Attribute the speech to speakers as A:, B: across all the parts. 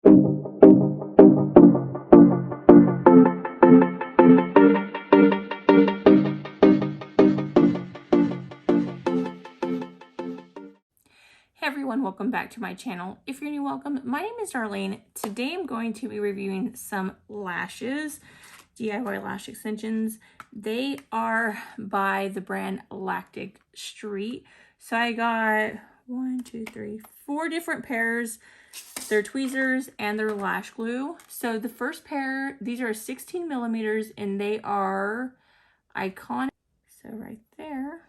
A: Hey everyone, welcome back to my channel. If you're new, welcome. My name is Darlene. Today I'm going to be reviewing some lashes, DIY lash extensions. They are by the brand LILAC ST. So I got 4 different pairs. They're tweezers and they're lash glue. So the first pair, these are 16 millimeters and they are iconic. So right there.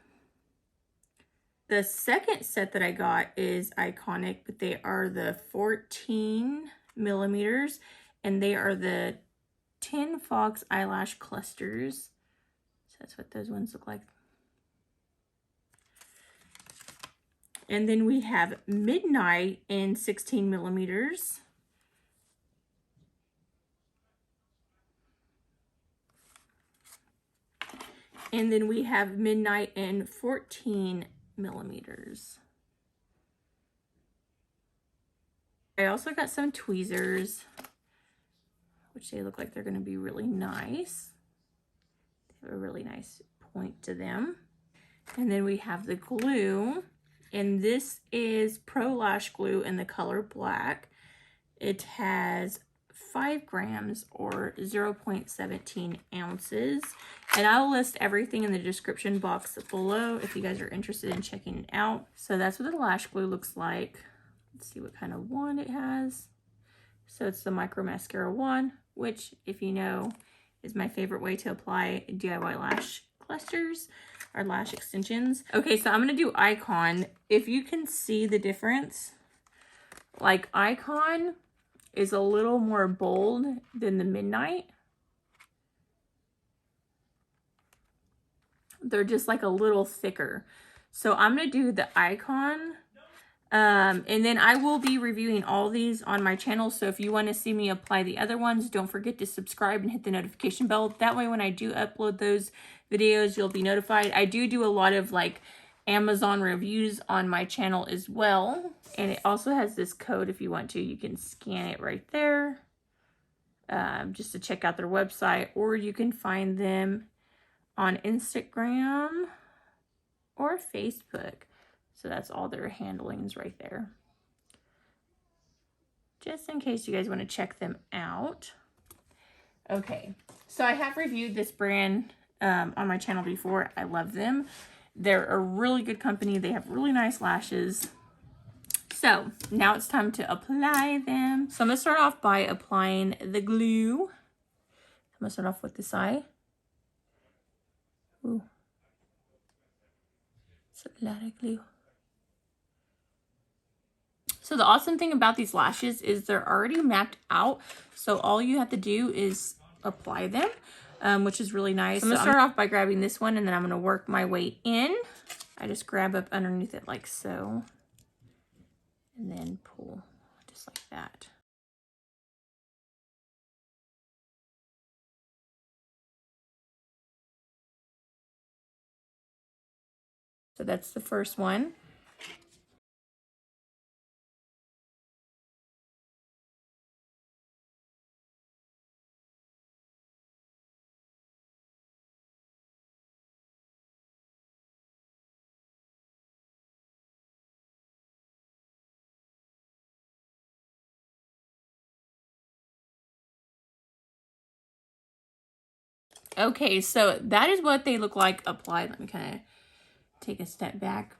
A: The second set that I got is iconic, but they are the 14 millimeters and they are the 10 Fox eyelash clusters. So that's what those ones look like. And then we have Midnight in 16 millimeters. And then we have Midnight in 14 millimeters. I also got some tweezers, which they look like they're going to be really nice. They have a really nice point to them. And then we have the glue, and this is Pro Lash Glue in the color black. It has 5 grams or 0.17 ounces. And I'll list everything in the description box below if you guys are interested in checking it out. So that's what the lash glue looks like. Let's see what kind of wand it has. So it's the Micro Mascara wand, which, if you know, is my favorite way to apply DIY lash clusters or lash extensions. Okay, so I'm going to do Icon. If you can see the difference, like Icon is a little more bold than the Midnight. They're just like a little thicker. So I'm going to do the Icon. And then I will be reviewing all these on my channel. So if you want to see me apply the other ones, don't forget to subscribe and hit the notification bell. That way when I do upload those videos, you'll be notified. I do a lot of like Amazon reviews on my channel as well. And it also has this code if you want to. You can scan it right there just to check out their website. Or you can find them on Instagram or Facebook. So that's all their handlings right there. Just in case you guys want to check them out. Okay, so I have reviewed this brand on my channel before. I love them. They're a really good company. They have really nice lashes. So now it's time to apply them. So I'm going to start off by applying the glue. I'm going to start off with this eye. Ooh. It's a lot of glue. So the awesome thing about these lashes is they're already mapped out. So all you have to do is apply them, which is really nice. So I'm going to start off by grabbing this one and then I'm going to work my way in. I just grab up underneath it like so. And then pull just like that. So that's the first one. Okay, so that is what they look like applied. Let me kind of take a step back.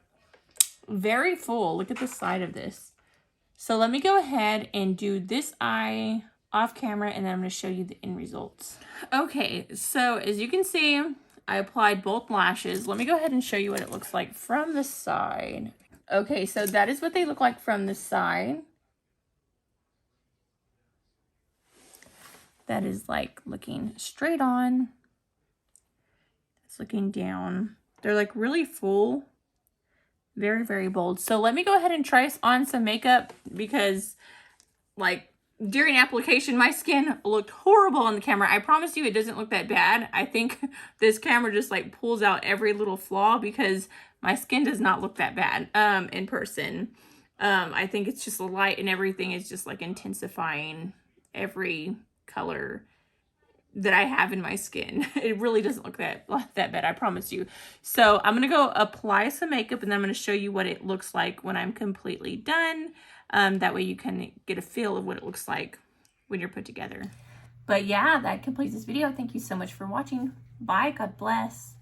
A: Very full. Look at the side of this. So let me go ahead and do this eye off camera and then I'm going to show you the end results. Okay, so as you can see, I applied both lashes. Let me go ahead and show you what it looks like from the side. Okay, so that is what they look like from the side. That is like looking straight on. It's looking down. They're like really full. Very, very bold. So let me go ahead and try on some makeup because like during application, my skin looked horrible on the camera. I promise you it doesn't look that bad. I think this camera just like pulls out every little flaw because my skin does not look that bad in person. I think it's just the light and everything is just like intensifying every color that I have in my skin. It really doesn't look that bad, I promise you. So I'm gonna go apply some makeup and then I'm gonna show you what it looks like when I'm completely done. That way you can get a feel of what it looks like when you're put together. But yeah, that completes this video. Thank you so much for watching. Bye, God bless.